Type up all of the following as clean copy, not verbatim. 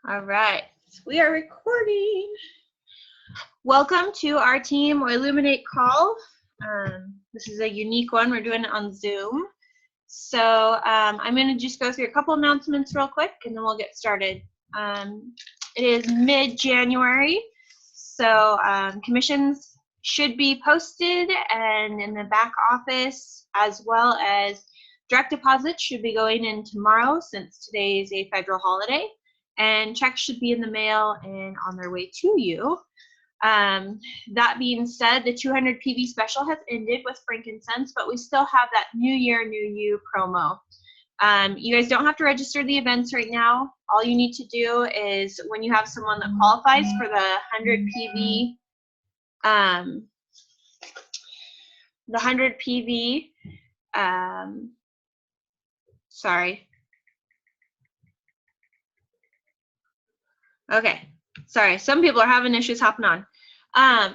All right, we are recording. Welcome to our Team Illuminate call. This is a unique one. We're doing it on Zoom. So I'm going to just go through a couple announcements real quick, and then we'll get started. It is mid-January, so commissions should be posted and in the back office, as well as direct deposits should be going in tomorrow since today is a federal holiday. And checks should be in the mail and on their way to you. That being said, the 200 PV special has ended with frankincense, but we still have that New Year, New You promo. You guys don't have to register the events right now. All you need to do is when you have someone that qualifies for the 100 PV, sorry. Okay, sorry, some people are having issues hopping on.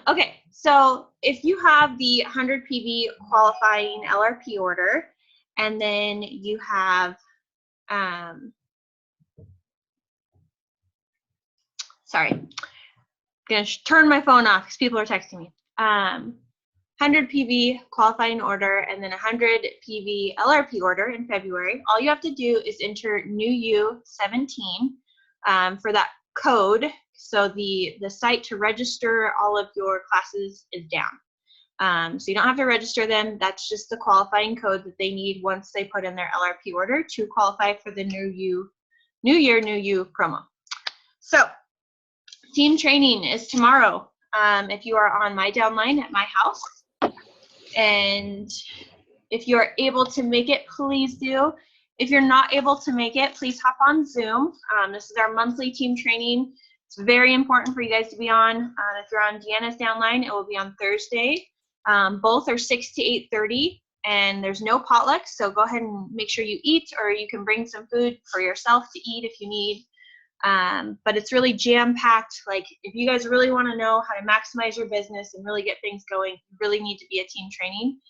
Okay, so if you have the 100 PV qualifying LRP order, and then you have, sorry, I'm gonna turn my phone off because people are texting me. 100 PV qualifying order, and then 100 PV LRP order in February. All you have to do is enter New You 17 for that code, so the site to register all of your classes is down. So you don't have to register them. That's just the qualifying code that they need once they put in their LRP order to qualify for the New Year, New You promo. So team training is tomorrow. If you are on my downline at my house, and if you're able to make it, please do. If you're not able to make it, please hop on Zoom. This is our monthly team training. It's very important for you guys to be on. If you're on Deanna's downline, it will be on Thursday. Both are 6 to 8:30, and there's no potluck, so go ahead and make sure you eat, or you can bring some food for yourself to eat if you need. But it's really jam-packed. Like, if you guys really want to know how to maximize your business and really get things going, you really need to be at team training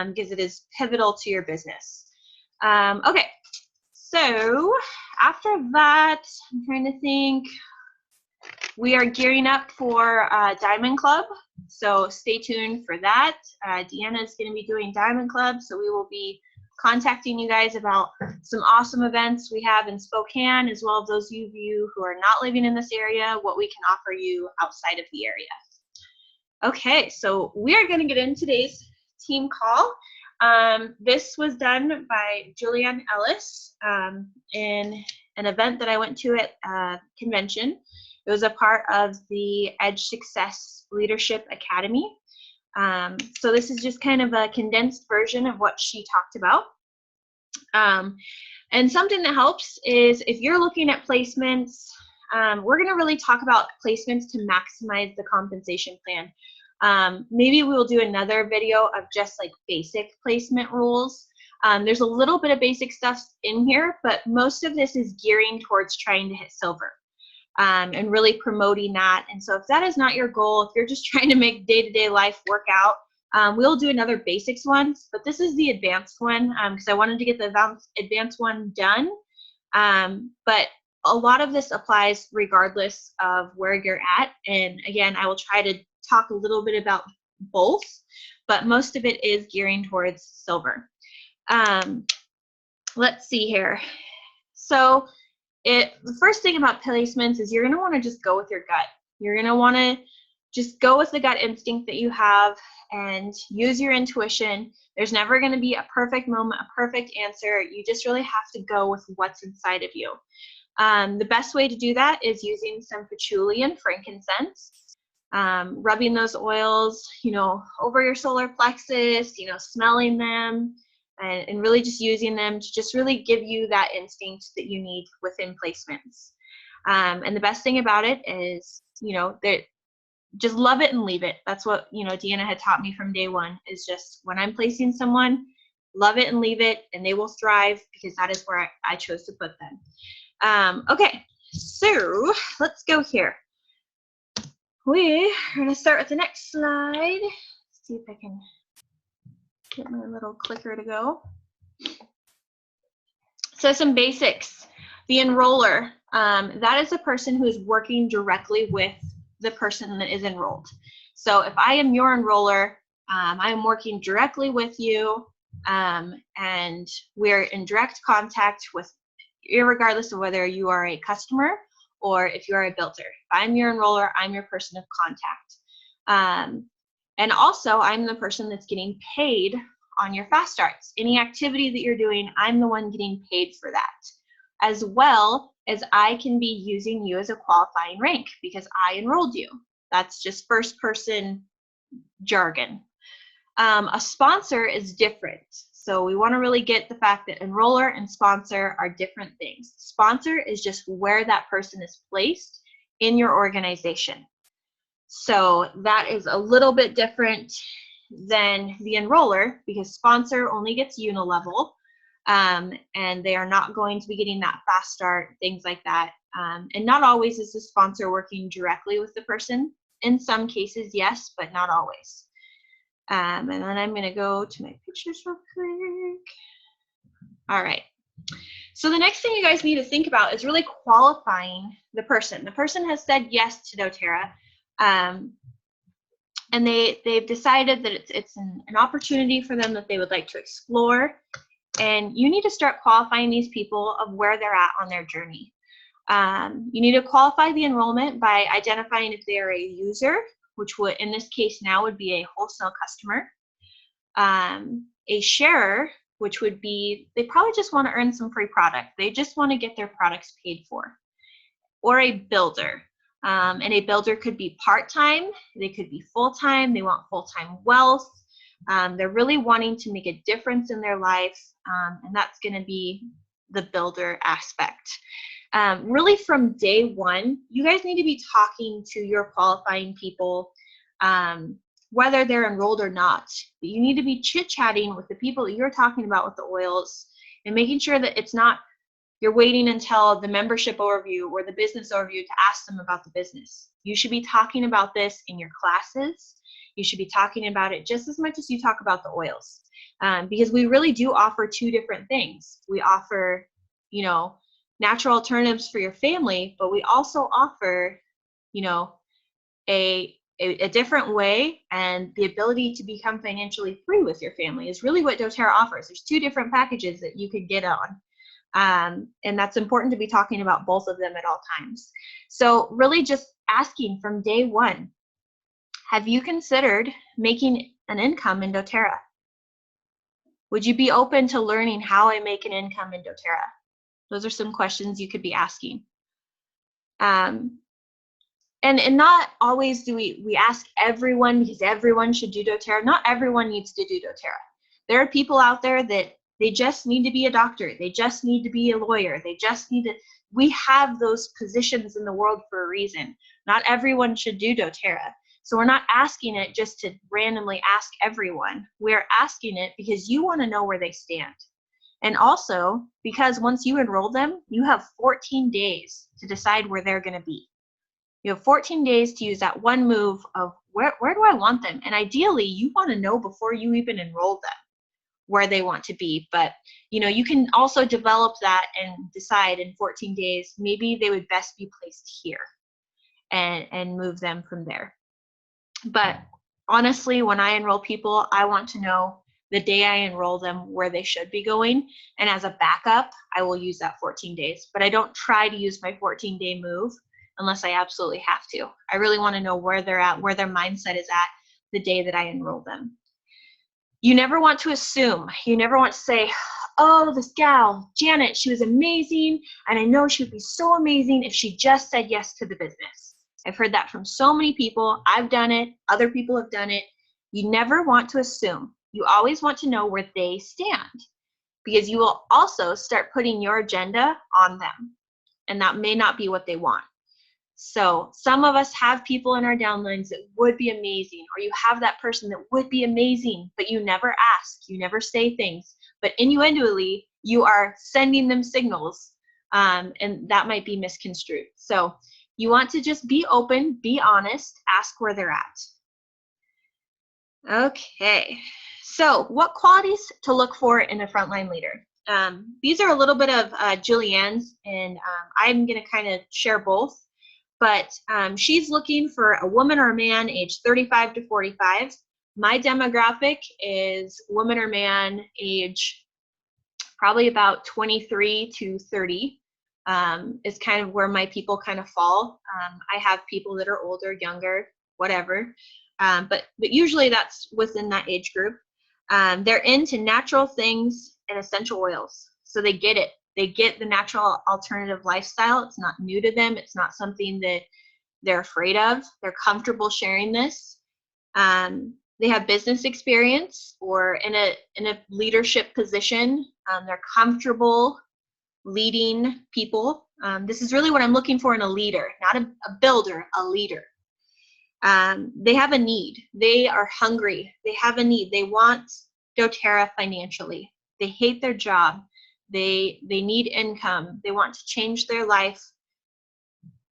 because it is pivotal to your business. Okay, so after that, I'm trying to think. We are gearing up for Diamond Club, so stay tuned for that. Deanna is going to be doing Diamond Club, so we will be contacting you guys about some awesome events we have in Spokane, as well as those of you who are not living in this area, what we can offer you outside of the area. Okay, so we are going to get in today's team call. This was done by Julianne Ellis in an event that I went to at a convention. It was a part of the Edge Success Leadership Academy. So this is just kind of a condensed version of what she talked about. And something that helps is if you're looking at placements, we're going to really talk about placements to maximize the compensation plan. Maybe we will do another video of just like basic placement rules. There's a little bit of basic stuff in here, but most of this is gearing towards trying to hit silver and really promoting that. And so if that is not your goal, if you're just trying to make day-to-day life work out, we'll do another basics one, but this is the advanced one because I wanted to get the advanced one done. But a lot of this applies regardless of where you're at. And again, I will try to talk a little bit about both, but most of it is gearing towards silver. Let's see here. So the first thing about placements is you're going to want to just go with your gut. You're going to want to just go with the gut instinct that you have and use your intuition. There's never going to be a perfect moment, a perfect answer. You just really have to go with what's inside of you. The best way to do that is using some patchouli and frankincense, rubbing those oils, over your solar plexus, smelling them, and really just using them to just really give you that instinct that you need within placements. And the best thing about it is, that just love it and leave it. That's what, Deanna had taught me from day one, is just when I'm placing someone, love it and leave it, and they will thrive because that is where I chose to put them. Okay, so let's go here. We are going to start with the next slide. Let's see if I can get my little clicker to go. So some basics. The enroller. that is a person who is working directly with the person that is enrolled. So if I am your enroller, I am working directly with you, and we're in direct contact with, irregardless of whether you are a customer or if you are a builder. If I'm your enroller, I'm your person of contact. And also, I'm the person that's getting paid on your fast starts. Any activity that you're doing, I'm the one getting paid for that. As well as I can be using you as a qualifying rank because I enrolled you. That's just first person jargon. A sponsor is different. So we want to really get the fact that enroller and sponsor are different things. Sponsor is just where that person is placed in your organization. So that is a little bit different than the enroller because sponsor only gets unilevel, and they are not going to be getting that fast start, things like that. And not always is the sponsor working directly with the person. In some cases, yes, but not always. And then I'm going to go to my pictures real quick. All right. So the next thing you guys need to think about is really qualifying the person. The person has said yes to doTERRA, and they've decided that it's an opportunity for them that they would like to explore. And you need to start qualifying these people of where they're at on their journey. You need to qualify the enrollment by identifying if they are a user, which would, in this case now, would be a wholesale customer, a sharer, which would be, they probably just want to earn some free product. They just want to get their products paid for, or a builder. And a builder could be part-time, they could be full-time, they want full-time wealth. They're really wanting to make a difference in their life, and that's going to be the builder aspect. Really from day one, you guys need to be talking to your qualifying people, whether they're enrolled or not. You need to be chit-chatting with the people that you're talking about with the oils and making sure that it's not you're waiting until the membership overview or the business overview to ask them about the business. You should be talking about this in your classes. You should be talking about it just as much as you talk about the oils, because we really do offer two different things. We offer, you know, natural alternatives for your family, but we also offer, you know, a different way, and the ability to become financially free with your family is really what doTERRA offers. There's two different packages that you could get on. And that's important to be talking about both of them at all times. So really just asking from day one, have you considered making an income in doTERRA? Would you be open to learning how I make an income in doTERRA? Those are some questions you could be asking. And not always do we ask everyone because everyone should do doTERRA. Not everyone needs to do doTERRA. There are people out there that they just need to be a doctor. They just need to be a lawyer. They just need to, we have those positions in the world for a reason. Not everyone should do doTERRA. So we're not asking it just to randomly ask everyone. We're asking it because you want to know where they stand. And also because once you enroll them, you have 14 days to decide where they're going to be. You have 14 days to use that one move of where do I want them? And ideally, you want to know before you even enroll them where they want to be. But you know, you can also develop that and decide in 14 days, maybe they would best be placed here, and move them from there. But honestly, when I enroll people, I want to know the day I enroll them where they should be going. And as a backup, I will use that 14 days. But I don't try to use my 14-day move unless I absolutely have to. I really want to know where they're at, where their mindset is at the day that I enroll them. You never want to assume. You never want to say, oh, this gal, Janet, she was amazing, and I know she would be so amazing if she just said yes to the business. I've heard that from so many people. I've done it. Other people have done it. You never want to assume. You always want to know where they stand, because you will also start putting your agenda on them, and that may not be what they want. So some of us have people in our downlines that would be amazing, or you have that person that would be amazing, but you never ask, you never say things, but innuendoly you are sending them signals, and that might be misconstrued. So you want to just be open, be honest, ask where they're at. Okay, so what qualities to look for in a frontline leader? these are a little bit of Julianne's, and I'm going to kind of share both. But she's looking for a woman or a man age 35 to 45. My demographic is woman or man age probably about 23 to 30 is kind of where my people kind of fall. I have people that are older, younger, whatever. But usually that's within that age group. They're into natural things and essential oils. So they get it. They get the natural alternative lifestyle. It's not new to them. It's not something that they're afraid of. They're comfortable sharing this. They have business experience or in a leadership position. They're comfortable leading people. This is really what I'm looking for in a leader, not a builder, a leader. They have a need. They are hungry. They have a need. They want doTERRA financially. They hate their job. They need income. They want to change their life,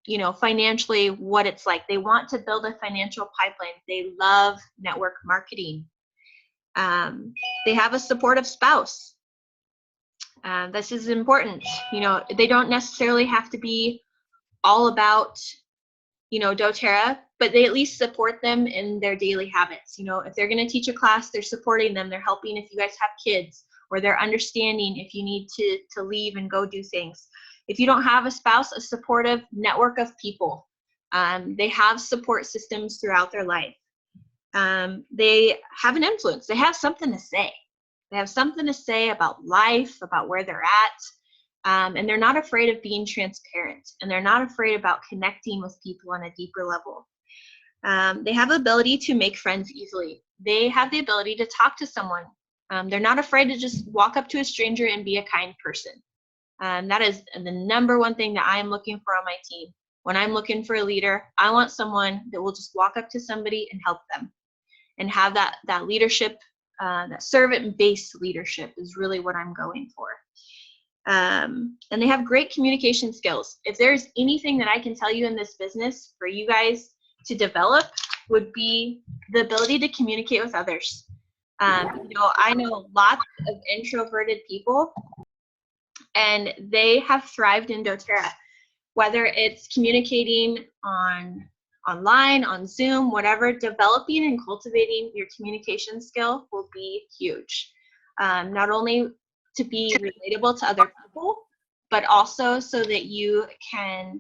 you know, financially, what it's like. They want to build a financial pipeline. They love network marketing. They have a supportive spouse. This is important. You know, they don't necessarily have to be all about, you know, doTERRA, but they at least support them in their daily habits. You know, if they're going to teach a class, they're supporting them. They're helping if you guys have kids, or they're understanding if you need to leave and go do things. If you don't have a spouse, a supportive network of people. They have support systems throughout their life. They have an influence. They have something to say. They have something to say about life, about where they're at. And they're not afraid of being transparent. And they're not afraid about connecting with people on a deeper level. They have the ability to make friends easily. They have the ability to talk to someone. They're not afraid to just walk up to a stranger and be a kind person. That is the number one thing that I am looking for on my team. When I'm looking for a leader, I want someone that will just walk up to somebody and help them, and have that leadership, that servant-based leadership is really what I'm going for. And they have great communication skills. If there's anything that I can tell you in this business for you guys to develop, would be the ability to communicate with others. You know, I know lots of introverted people, and they have thrived in doTERRA, whether it's communicating online, on Zoom, whatever. Developing and cultivating your communication skill will be huge. Not only to be relatable to other people, but also so that you can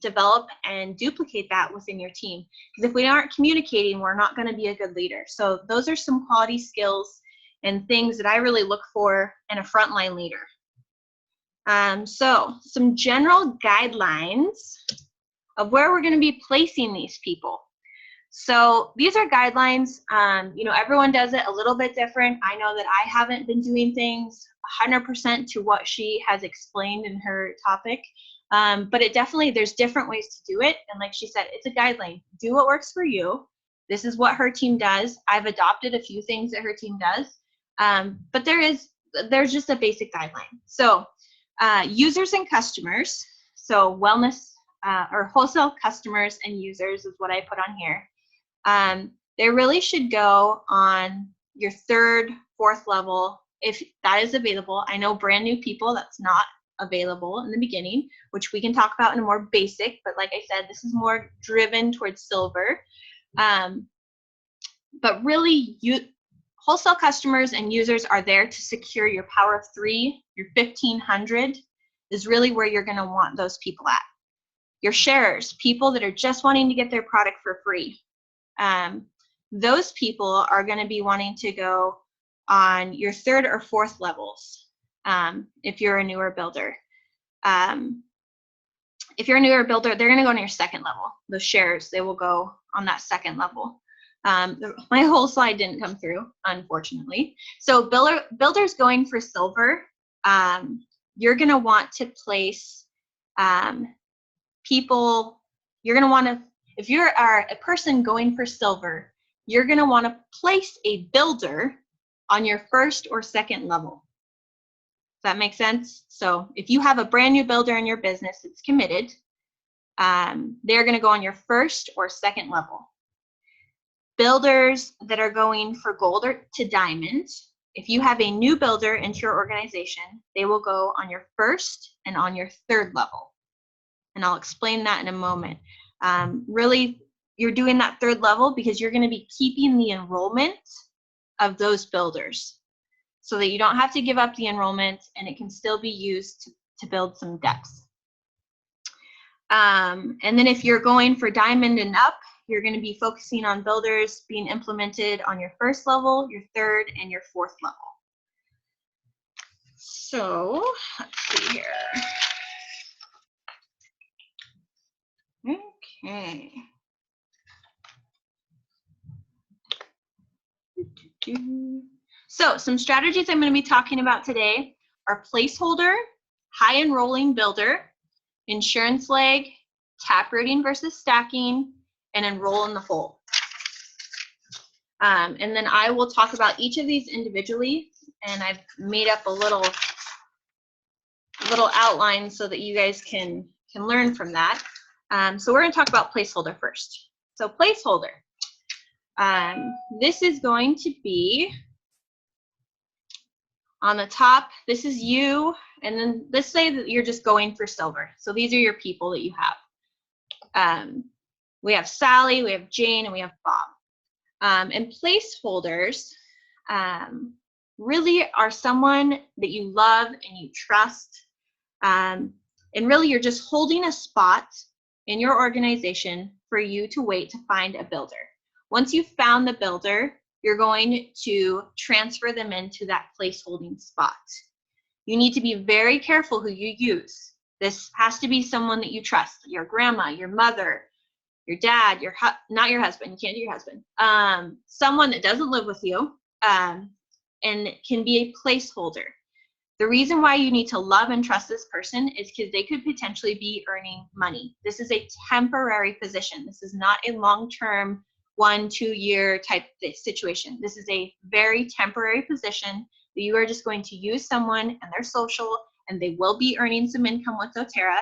develop and duplicate that within your team. Because if we aren't communicating, we're not going to be a good leader. So those are some quality skills and things that I really look for in a frontline leader. So some general guidelines of where we're going to be placing these people. So these are guidelines. You know, everyone does it a little bit different. I know that I haven't been doing things 100% to what she has explained in her topic. But it definitely, there's different ways to do it. And like she said, it's a guideline. Do what works for you. This is what her team does. I've adopted a few things that her team does. But there's just a basic guideline. So users and customers. So wellness or wholesale customers and users is what I put on here. They really should go on your third, fourth level if that is available. I know brand new people, that's not available in the beginning, which we can talk about in a more basic, but like I said, this is more driven towards silver. But really, wholesale customers and users are there to secure your power of 3, your 1500 is really where you're going to want those people at. Your sharers, people that are just wanting to get their product for free. Those people are going to be wanting to go on your third or fourth levels if you're a newer builder. If you're a newer builder, they're going to go on your second level. Those sharers, they will go on that second level. My whole slide didn't come through, unfortunately. So builders going for silver, you're going to want to place people, you're going to want to, if you're a person going for silver, you're going to want to place a builder on your first or second level. Does that make sense? So if you have a brand new builder in your business that's committed, they're going to go on your first or second level. Builders that are going for gold or to diamond, if you have a new builder into your organization, they will go on your first and on your third level. And I'll explain that in a moment. Really, you're doing that third level because you're going to be keeping the enrollment of those builders so that you don't have to give up the enrollment and it can still be used to build some depth. And then if you're going for diamond and up, you're going to be focusing on builders being implemented on your first level, your third, and your fourth level. So let's see here. Okay. So some strategies I'm going to be talking about today are placeholder, high enrolling builder, insurance leg, taprooting versus stacking, and enroll in the hole. And then I will talk about each of these individually, and I've made up a little outline so that you guys can learn from that. So we're going to talk about placeholder first. So placeholder. This is going to be on the top. This is you, and then let's say that you're just going for silver. So these are your people that you have. We have Sally, we have Jane, and we have Bob. And placeholders really are someone that you love and you trust. And really you're just holding a spot in your organization for you to wait to find a builder. Once you've found the builder, you're going to transfer them into that placeholding spot. You need to be very careful who you use. This has to be someone that you trust, your grandma, your mother, your dad, not your husband, you can't do your husband, someone that doesn't live with you and can be a placeholder. The reason why you need to love and trust this person is because they could potentially be earning money. This is a temporary position. This is not a long-term 1-2 year type situation. This is a very temporary position that you are just going to use someone and their social, and they will be earning some income with doTERRA,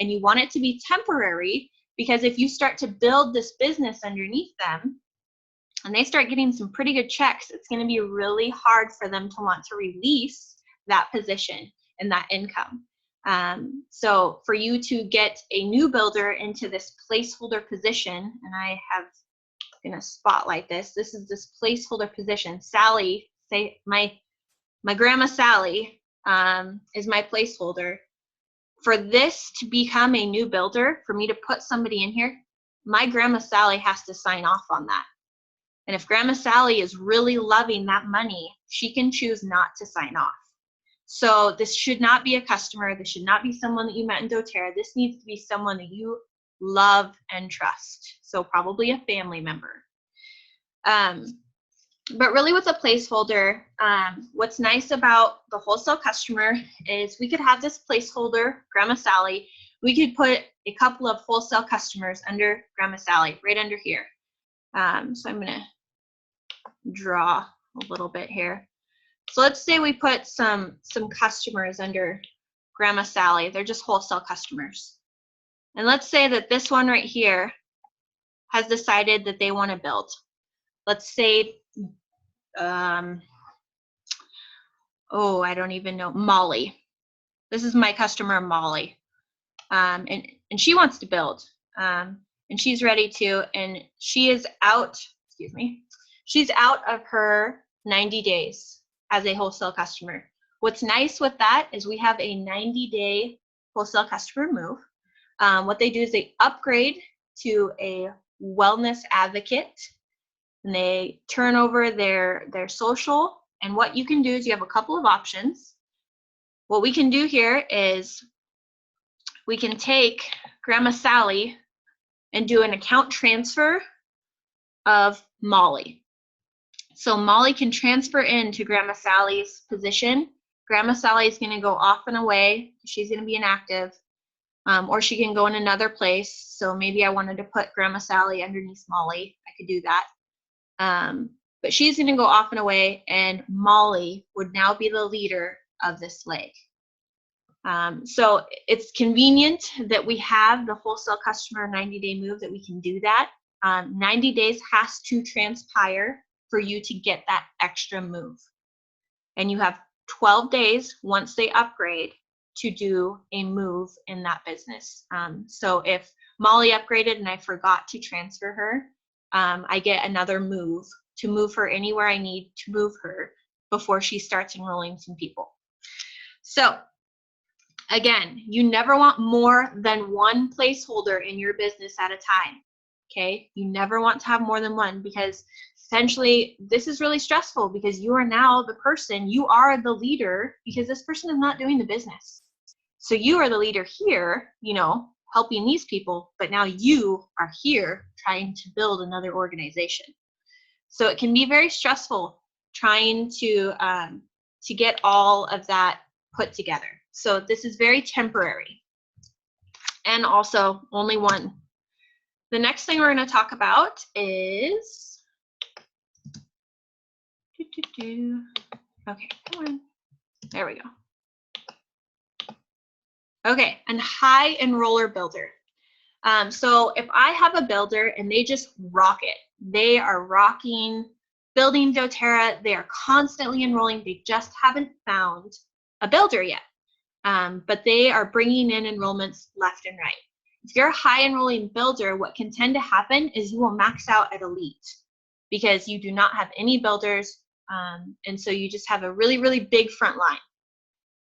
and you want it to be temporary because if you start to build this business underneath them and they start getting some pretty good checks, it's going to be really hard for them to want to release that position and that income. So for you to get a new builder into this placeholder position, and I have going to spotlight this. This is this placeholder position. Sally, say my grandma Sally is my placeholder. For this to become a new builder, for me to put somebody in here, my grandma Sally has to sign off on that. And if grandma Sally is really loving that money, she can choose not to sign off. So this should not be a customer. This should not be someone that you met in doTERRA. This needs to be someone that you love and trust. So probably a family member. But really with a placeholder, what's nice about the wholesale customer is we could have this placeholder, Grandma Sally. We could put a couple of wholesale customers under Grandma Sally, right under here. So I'm going to draw a little bit here. So let's say we put some customers under Grandma Sally. They're just wholesale customers. And let's say that this one right here has decided that they want to build. Let's say, I don't even know, Molly. This is my customer, Molly. And she wants to build. And she's ready to, and she is out, she's out of her 90 days as a wholesale customer. What's nice with that is we have a 90-day wholesale customer move. What they do is they upgrade to a wellness advocate, and they turn over their social. And what you can do is you have a couple of options. What we can do here is we can take Grandma Sally and do an account transfer of Molly. So Molly can transfer into Grandma Sally's position. Grandma Sally is going to go off and away. She's going to be inactive. Or she can go in another place. So maybe I wanted to put Grandma Sally underneath Molly. I could do that. But she's going to go off and away, and Molly would now be the leader of this leg. So it's convenient that we have the wholesale customer 90-day move, that we can do that. 90 days has to transpire for you to get that extra move. and you have 12 days once they upgrade to do a move in that business. So if Molly upgraded and I forgot to transfer her, I get another move to move her anywhere I need to move her before she starts enrolling some people. So again, you never want more than one placeholder in your business at a time, okay? You never want to have more than one, because essentially this is really stressful, because you are now the person, you are the leader, because this person is not doing the business. So you are the leader here, you know, helping these people, but now you are here trying to build another organization. So it can be very stressful trying to get all of that put together. So this is very temporary, and also only one. The next thing we're going to talk about is, okay, come on, there we go. Okay, and high enroller builder. So if I have a builder and they just rock it, they are rocking building doTERRA, they are constantly enrolling, they just haven't found a builder yet. But they are bringing in enrollments left and right. If you're a high enrolling builder, what can tend to happen is you will max out at elite, because you do not have any builders, and so you just have a really, really big front line.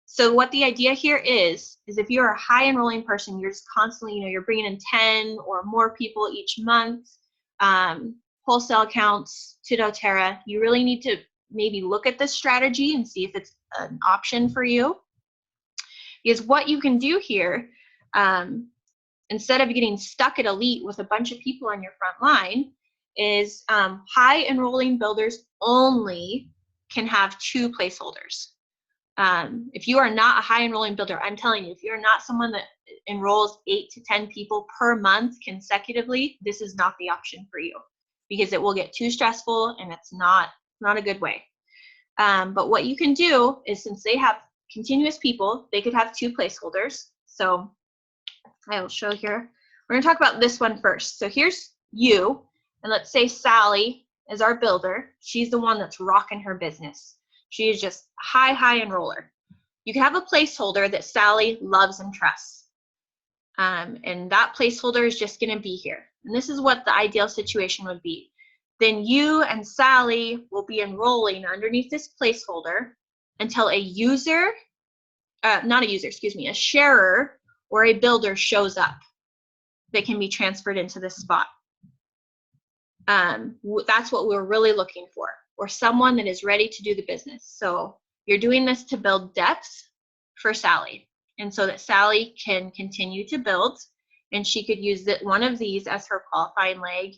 So what the idea here is if you're a high enrolling person, you're just constantly, you know, you're bringing in 10 or more people each month, wholesale accounts to doTERRA, you really need to maybe look at this strategy and see if it's an option for you. Because what you can do here, instead of getting stuck at elite with a bunch of people on your front line, is high enrolling builders only can have 2 placeholders. If you are not a high enrolling builder, I'm telling you, if you're not someone that enrolls 8 to 10 people per month consecutively, this is not the option for you, because it will get too stressful and it's not a good way. But what you can do is, since they have continuous people, they could have 2 placeholders. So I will show here. We're going to talk about this one first. So here's you, and let's say Sally is our builder. She's the one that's rocking her business. She is just high enroller. You can have a placeholder that Sally loves and trusts. And that placeholder is just going to be here. And this is what the ideal situation would be. Then you and Sally will be enrolling underneath this placeholder until a sharer or a builder shows up that can be transferred into this spot. That's what we're really looking for, or someone that is ready to do the business. So you're doing this to build depth for Sally, and so that Sally can continue to build, and she could use one of these as her qualifying leg.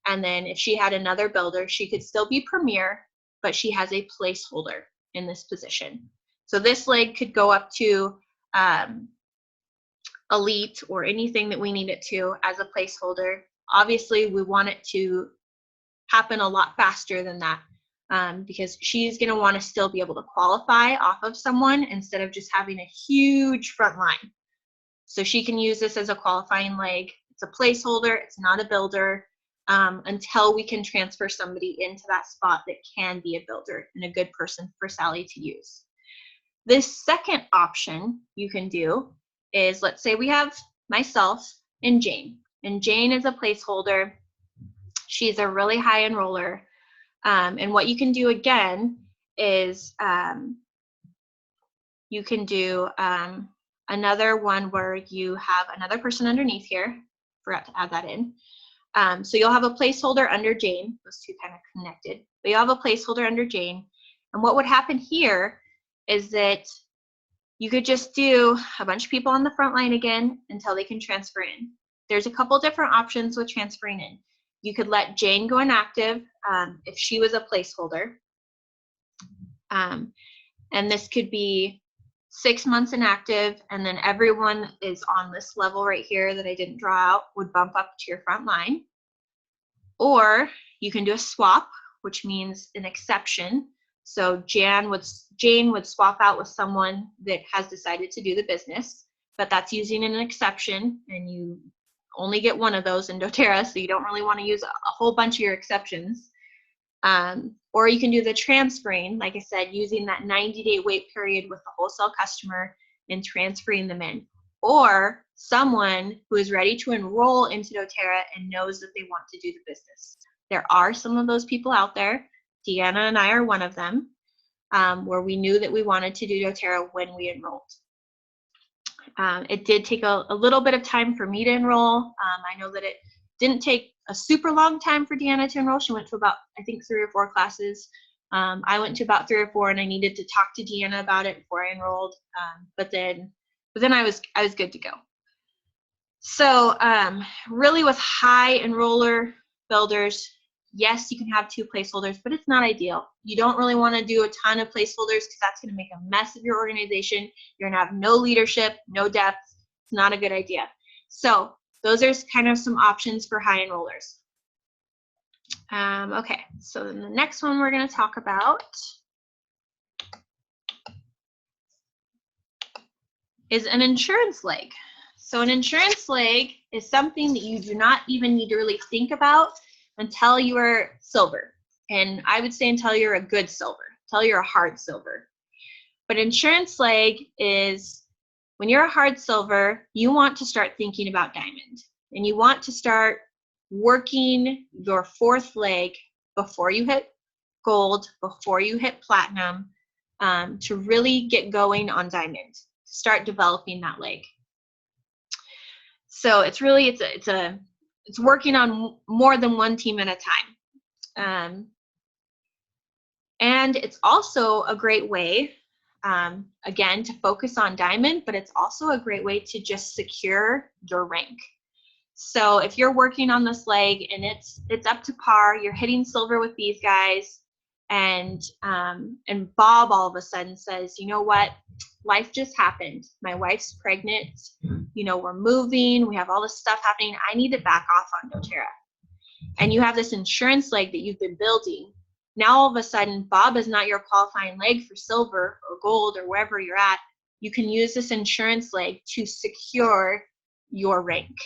And then if she had another builder, she could still be premier, but she has a placeholder in this position. So this leg could go up to elite or anything that we need it to as a placeholder. Obviously, we want it to happen a lot faster than that, because she's going to want to still be able to qualify off of someone instead of just having a huge front line. So she can use this as a qualifying leg. It's a placeholder. It's not a builder, until we can transfer somebody into that spot that can be a builder and a good person for Sally to use. This second option you can do is, let's say we have myself and Jane is a placeholder. She's a really high enroller. And what you can do again is you can do another one where you have another person underneath here. Forgot to add that in. So you'll have a placeholder under Jane. Those two kind of connected. But you'll have a placeholder under Jane. And what would happen here is that you could just do a bunch of people on the front line again until they can transfer in. There's a couple different options with transferring in. You could let Jane go inactive if she was a placeholder. And this could be 6 months inactive, and then everyone is on this level right here that I didn't draw out would bump up to your front line. Or you can do a swap, which means an exception. So Jane would swap out with someone that has decided to do the business, but that's using an exception, and you only get one of those in doTERRA, so you don't really want to use a whole bunch of your exceptions. Or you can do the transferring, like I said, using that 90-day wait period with the wholesale customer and transferring them in. Or someone who is ready to enroll into doTERRA and knows that they want to do the business. There are some of those people out there. Deanna and I are one of them, where we knew that we wanted to do doTERRA when we enrolled. It did take a little bit of time for me to enroll. I know that it didn't take a super long time for Deanna to enroll. She went to about, I think, 3 or 4 classes. I went to about 3 or 4, and I needed to talk to Deanna about it before I enrolled. But then I was good to go. So really with high enroller builders, yes, you can have 2 placeholders, but it's not ideal. You don't really want to do a ton of placeholders because that's going to make a mess of your organization. You're going to have no leadership, no depth. It's not a good idea. So those are kind of some options for high enrollers. Okay, so then the next one we're going to talk about is an insurance leg. So an insurance leg is something that you do not even need to really think about until you are silver. And I would say until you're a good silver, until you're a hard silver. But insurance leg is when you're a hard silver, you want to start thinking about diamond. And you want to start working your 4th leg before you hit gold, before you hit platinum, to really get going on diamond. Start developing that leg. So it's really, it's working on more than one team at a time. And it's also a great way, again, to focus on diamond, but it's also a great way to just secure your rank. So if you're working on this leg and it's up to par, you're hitting silver with these guys, and Bob all of a sudden says, you know what, life just happened. My wife's pregnant. You know, we're moving. We have all this stuff happening. I need to back off on doTERRA. And you have this insurance leg that you've been building. Now all of a sudden, Bob is not your qualifying leg for silver or gold or wherever you're at. You can use this insurance leg to secure your rank.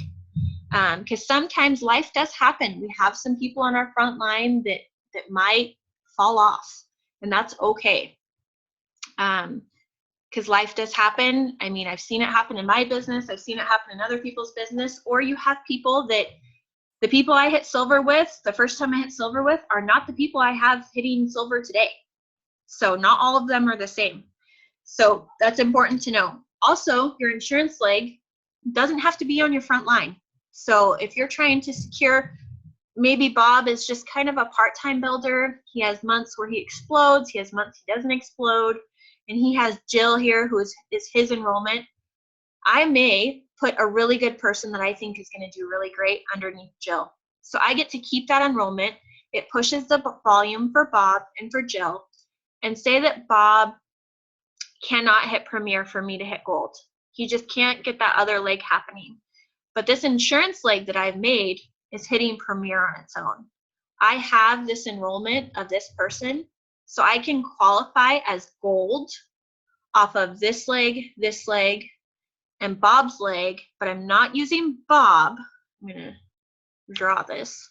Because sometimes life does happen. We have some people on our front line that might fall off, and that's okay. Because life does happen. I mean, I've seen it happen in my business. I've seen it happen in other people's business. Or you have people that the people I hit silver with, the first time I hit silver with, are not the people I have hitting silver today. So not all of them are the same. So that's important to know. Also, your insurance leg doesn't have to be on your front line. So if you're trying to secure, maybe Bob is just kind of a part-time builder. He has months where he explodes. He has months he doesn't explode. And he has Jill here, who is his enrollment. I may put a really good person that I think is going to do really great underneath Jill. So I get to keep that enrollment. It pushes the volume for Bob and for Jill. And say that Bob cannot hit Premier for me to hit gold. He just can't get that other leg happening. But this insurance leg that I've made is hitting Premier on its own. I have this enrollment of this person, so I can qualify as gold off of this leg, and Bob's leg, but I'm not using Bob. I'm gonna draw this.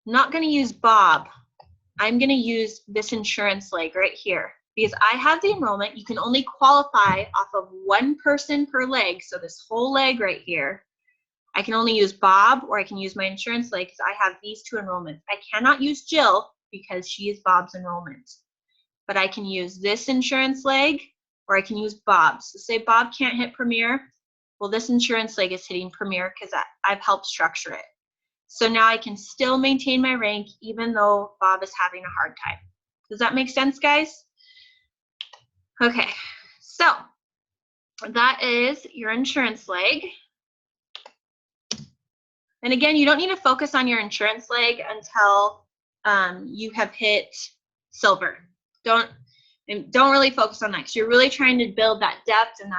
I'm not gonna use Bob. I'm gonna use this insurance leg right here. Because I have the enrollment, you can only qualify off of one person per leg. So this whole leg right here, I can only use Bob, or I can use my insurance leg because I have these 2 enrollments. I cannot use Jill because she is Bob's enrollment. But I can use this insurance leg, or I can use Bob. So say Bob can't hit Premier. Well, this insurance leg is hitting Premier because I've helped structure it. So now I can still maintain my rank even though Bob is having a hard time. Does that make sense, guys? Okay, so that is your insurance leg. And again, you don't need to focus on your insurance leg until you have hit silver. Don't really focus on that because you're really trying to build that depth and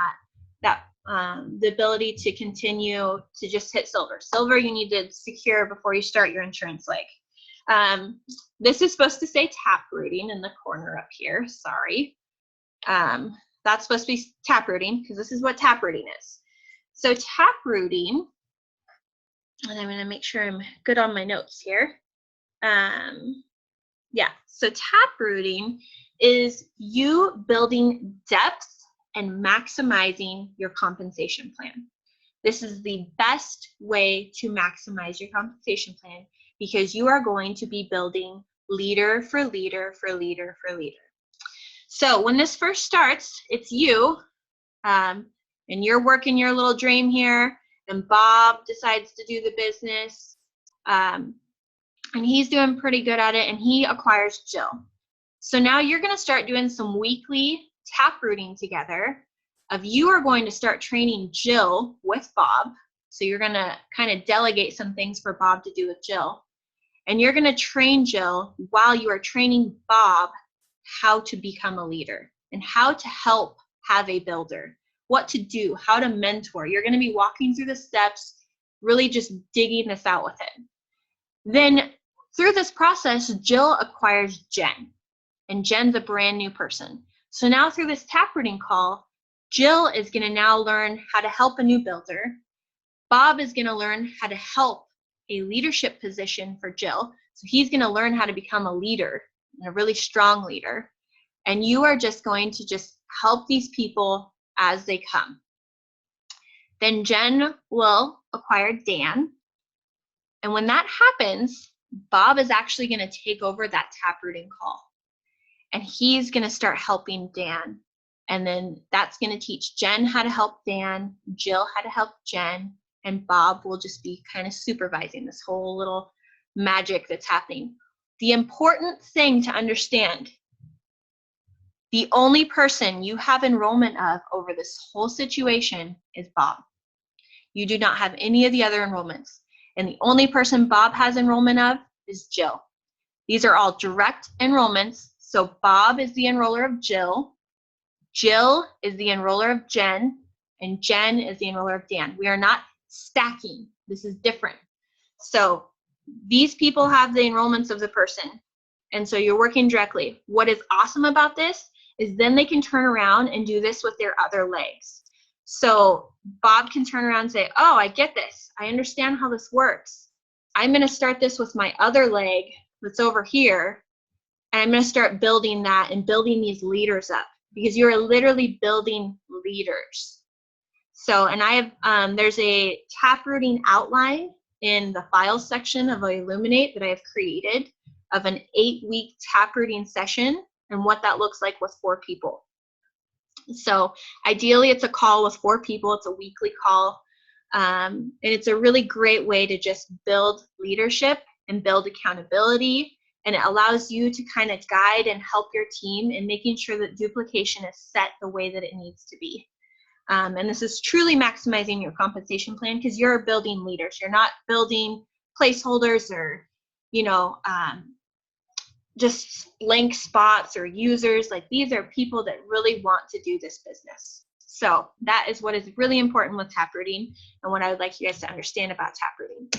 the ability to continue to just hit silver. Silver you need to secure before you start your insurance leg. This is supposed to say taprooting in the corner up here. Sorry. That's supposed to be taprooting because this is what taprooting is. So taprooting, and I'm going to make sure I'm good on my notes here. Yeah, so taprooting is you building depth and maximizing your compensation plan. This is the best way to maximize your compensation plan because you are going to be building leader for leader for leader for leader. So when this first starts, it's you, and you're working your little dream here, and Bob decides to do the business, and he's doing pretty good at it, and he acquires Jill. So now you're going to start doing some weekly taprooting together. You are going to start training Jill with Bob. So you're going to kind of delegate some things for Bob to do with Jill. And you're going to train Jill while you are training Bob how to become a leader and how to help have a builder, what to do, how to mentor. You're going to be walking through the steps, really just digging this out with it. Then through this process, Jill acquires Jen, and Jen's a brand new person. So now through this taprooting call, Jill is going to now learn how to help a new builder. Bob is going to learn how to help a leadership position for Jill. So he's going to learn how to become a leader, and a really strong leader. And you are just going to just help these people as they come. Then Jen will acquire Dan. And when that happens, Bob is actually going to take over that taprooting call. And he's going to start helping Dan. And then that's going to teach Jen how to help Dan, Jill how to help Jen, and Bob will just be kind of supervising this whole little magic that's happening. The important thing to understand, the only person you have enrollment of over this whole situation is Bob. You do not have any of the other enrollments. And the only person Bob has enrollment of is Jill. These are all direct enrollments. So Bob is the enroller of Jill. Jill is the enroller of Jen. And Jen is the enroller of Dan. We are not stacking. This is different. So these people have the enrollments of the person. And so you're working directly. What is awesome about this is then they can turn around and do this with their other legs. So Bob can turn around and say, oh, I get this. I understand how this works. I'm going to start this with my other leg that's over here. And I'm going to start building that and building these leaders up because you are literally building leaders. So, and I have, there's a taprooting outline in the files section of Elluminate that I have created of an 8-week taprooting session and what that looks like with 4 people. So ideally it's a call with 4 people. It's a weekly call. And it's a really great way to just build leadership and build accountability. And it allows you to kind of guide and help your team in making sure that duplication is set the way that it needs to be. And this is truly maximizing your compensation plan because you're building leaders. You're not building placeholders or, you know, just blank spots or users. Like these are people that really want to do this business. So that is what is really important with taprooting and what I would like you guys to understand about taprooting.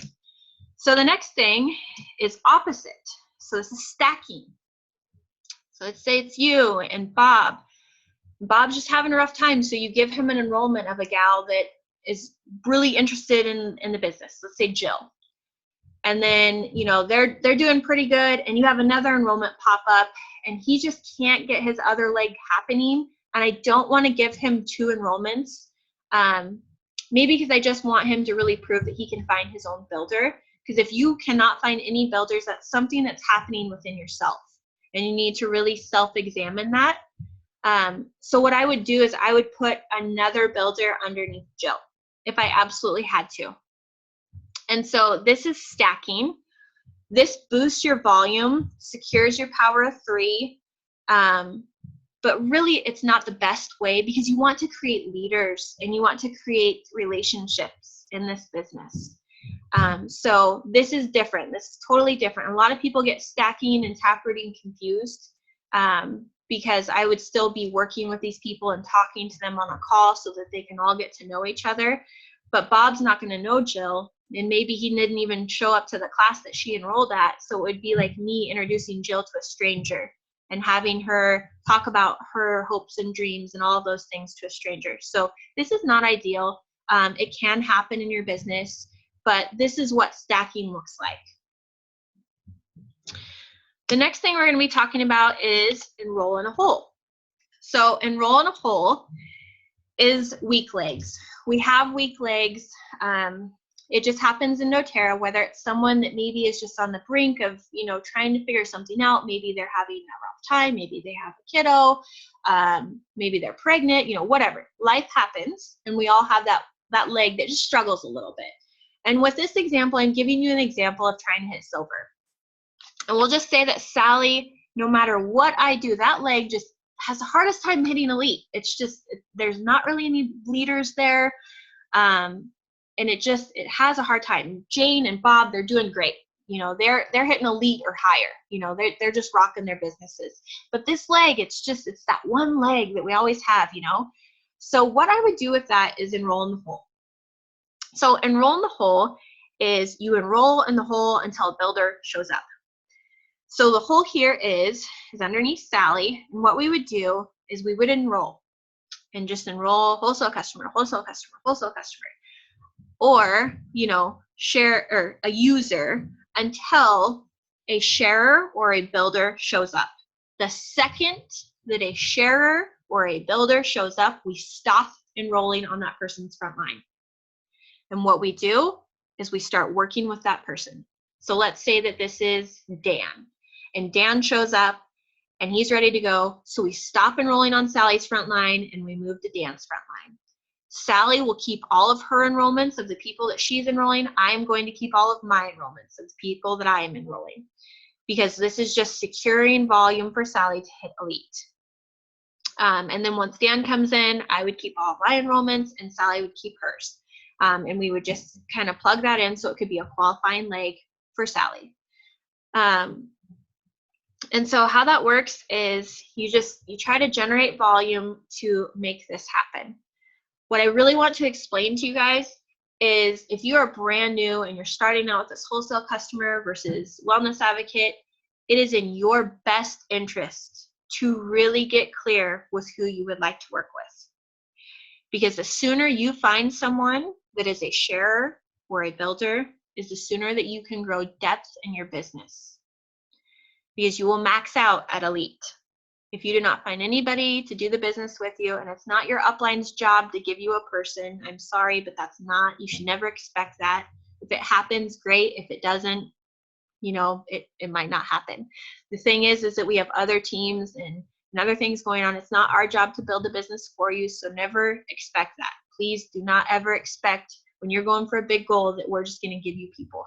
So the next thing is opposite. So this is stacking. So let's say it's you and Bob. Bob's just having a rough time, so you give him an enrollment of a gal that is really interested in the business. Let's say Jill. And then, you know, they're doing pretty good, and you have another enrollment pop up, and he just can't get his other leg happening. And I don't want to give him 2 enrollments, maybe because I just want him to really prove that he can find his own builder. Because if you cannot find any builders, that's something that's happening within yourself, and you need to really self-examine that. So what I would do is I would put another builder underneath Jill if I absolutely had to. And so this is stacking. This boosts your volume, secures your power of 3, but really it's not the best way because you want to create leaders and you want to create relationships in this business. So this is different. This is totally different. A lot of people get stacking and taprooting confused because I would still be working with these people and talking to them on a call so that they can all get to know each other. But Bob's not going to know Jill, and maybe he didn't even show up to the class that she enrolled at. So it would be like me introducing Jill to a stranger and having her talk about her hopes and dreams and all of those things to a stranger. So this is not ideal. It can happen in your business, but this is what stacking looks like. The next thing we're going to be talking about is enroll in a hole. So enroll in a hole is weak legs. We have weak legs. It just happens in doTERRA, whether it's someone that maybe is just on the brink of, trying to figure something out. Maybe they're having a rough time. Maybe they have a kiddo. Maybe they're pregnant, whatever. Life happens, and we all have that leg that just struggles a little bit. And with this example, I'm giving you an example of trying to hit silver. And we'll just say that Sally, no matter what I do, that leg just has the hardest time hitting elite. It's just, there's not really any leaders there. And it has a hard time. Jane and Bob, they're doing great. They're hitting elite or higher. They're just rocking their businesses. But this leg, it's that one leg that we always have, So what I would do with that is enroll in the hole. So enroll in the hole is you enroll in the hole until a builder shows up. So the hole here is underneath Sally. And what we would do is we would enroll and just enroll wholesale customer, wholesale customer, wholesale customer. Or, share or a user until a sharer or a builder shows up. The second that a sharer or a builder shows up, we stop enrolling on that person's front line. And what we do is we start working with that person. So let's say that this is Dan, and Dan shows up and he's ready to go. So we stop enrolling on Sally's front line and we move to Dan's front line. Sally will keep all of her enrollments of the people that she's enrolling. I'm going to keep all of my enrollments of the people that I am enrolling, because this is just securing volume for Sally to hit elite. And then once Dan comes in, I would keep all of my enrollments and Sally would keep hers. And we would just kind of plug that in so it could be a qualifying leg for Sally. And so how that works is you try to generate volume to make this happen. What I really want to explain to you guys is if you are brand new and you're starting out with this wholesale customer versus wellness advocate, it is in your best interest to really get clear with who you would like to work with. Because the sooner you find someone that is a sharer or a builder, is the sooner that you can grow depth in your business. Because you will max out at elite. If you do not find anybody to do the business with you, and it's not your upline's job to give you a person, I'm sorry, but you should never expect that. If it happens, great. If it doesn't, it might not happen. The thing is that we have other teams and other things going on. It's not our job to build a business for you, so never expect that. Please do not ever expect when you're going for a big goal that we're just going to give you people.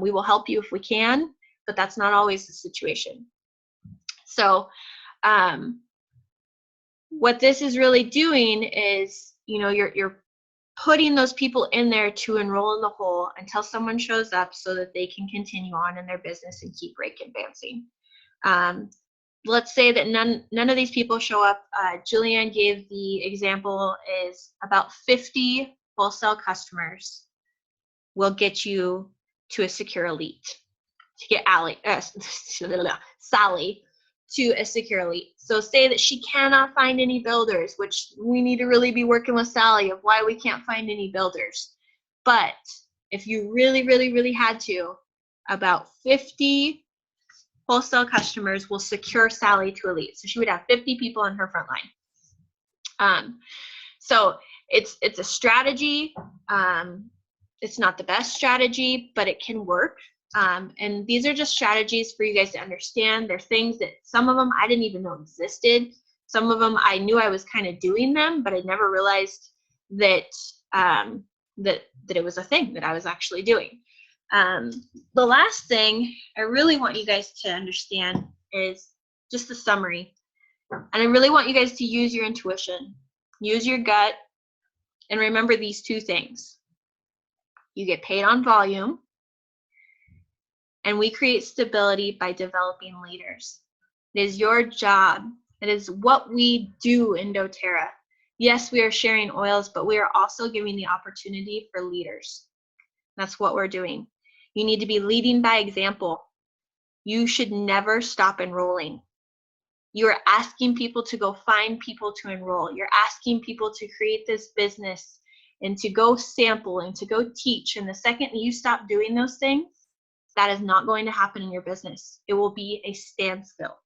We will help you if we can, but that's not always the situation. So what this is really doing is, you're putting those people in there to enroll in the hole until someone shows up so that they can continue on in their business and keep advancing. Let's say that none of these people show up. Julianne gave the example is about 50 wholesale customers will get you to a secure elite, to get Sally to a secure elite. So say that she cannot find any builders, which we need to really be working with Sally of why we can't find any builders. But if you really, really, really had to, about 50 wholesale customers will secure Sally to elite. So she would have 50 people on her front line. So it's a strategy. It's not the best strategy, but it can work. And these are just strategies for you guys to understand. They're things that some of them I didn't even know existed. Some of them I knew I was kind of doing them, but I never realized that that it was a thing that I was actually doing. The last thing I really want you guys to understand is just the summary. And I really want you guys to use your intuition, use your gut, and remember these two things. You get paid on volume, and we create stability by developing leaders. It is your job. It is what we do in doTERRA. Yes, we are sharing oils, but we are also giving the opportunity for leaders. That's what we're doing. You need to be leading by example. You should never stop enrolling. You are asking people to go find people to enroll. You're asking people to create this business and to go sample and to go teach. And the second you stop doing those things, That is not going to happen in your business. It will be a standstill.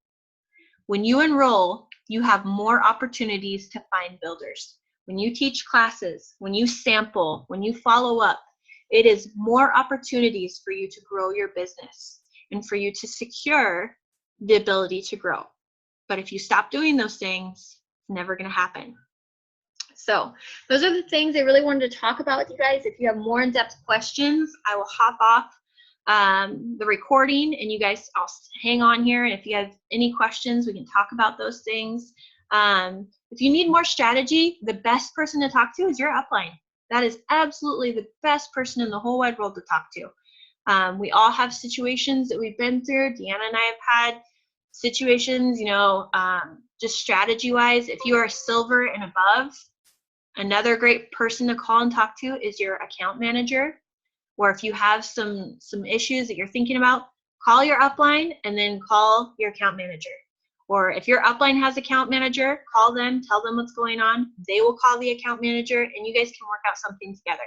When you enroll, you have more opportunities to find builders. When you teach classes, when you sample, when you follow up, it is more opportunities for you to grow your business and for you to secure the ability to grow. But if you stop doing those things, it's never going to happen. So those are the things I really wanted to talk about with you guys. If you have more in-depth questions, I will hop off the recording and you guys, I'll hang on here. And if you have any questions, we can talk about those things. If you need more strategy, the best person to talk to is your upline. That is absolutely the best person in the whole wide world to talk to. We all have situations that we've been through. Deanna and I have had situations, just strategy-wise. If you are silver and above, another great person to call and talk to is your account manager. Or if you have some issues that you're thinking about, call your upline and then call your account manager. Or if your upline has account manager, call them, tell them what's going on. They will call the account manager and you guys can work out something together.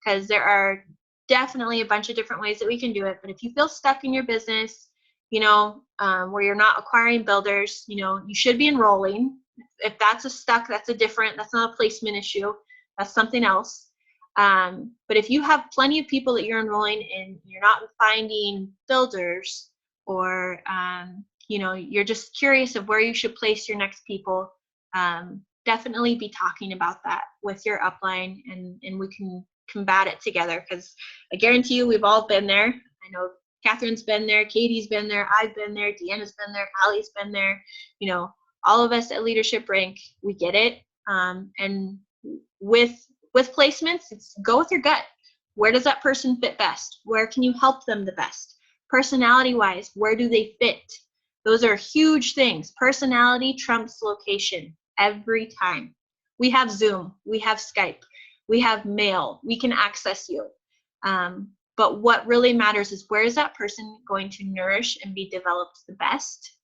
Because there are definitely a bunch of different ways that we can do it. But if you feel stuck in your business, where you're not acquiring builders, you should be enrolling. If that's that's not a placement issue. That's something else. But if you have plenty of people that you're enrolling and you're not finding builders, or you're just curious of where you should place your next people, definitely be talking about that with your upline, and we can combat it together, because I guarantee you we've all been there. I know Catherine's been there, Katie's been there, I've been there, Deanna's been there, Allie's been there. All of us at Leadership Rank, we get it. And with placements, it's go with your gut. Where does that person fit best? Where can you help them the best? Personality-wise, where do they fit? Those are huge things. Personality trumps location every time. We have Zoom, we have Skype, we have mail, we can access you. But what really matters is, where is that person going to nourish and be developed the best,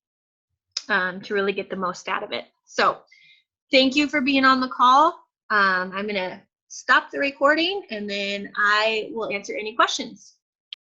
to really get the most out of it. So thank you for being on the call. I'm going to stop the recording and then I will answer any questions.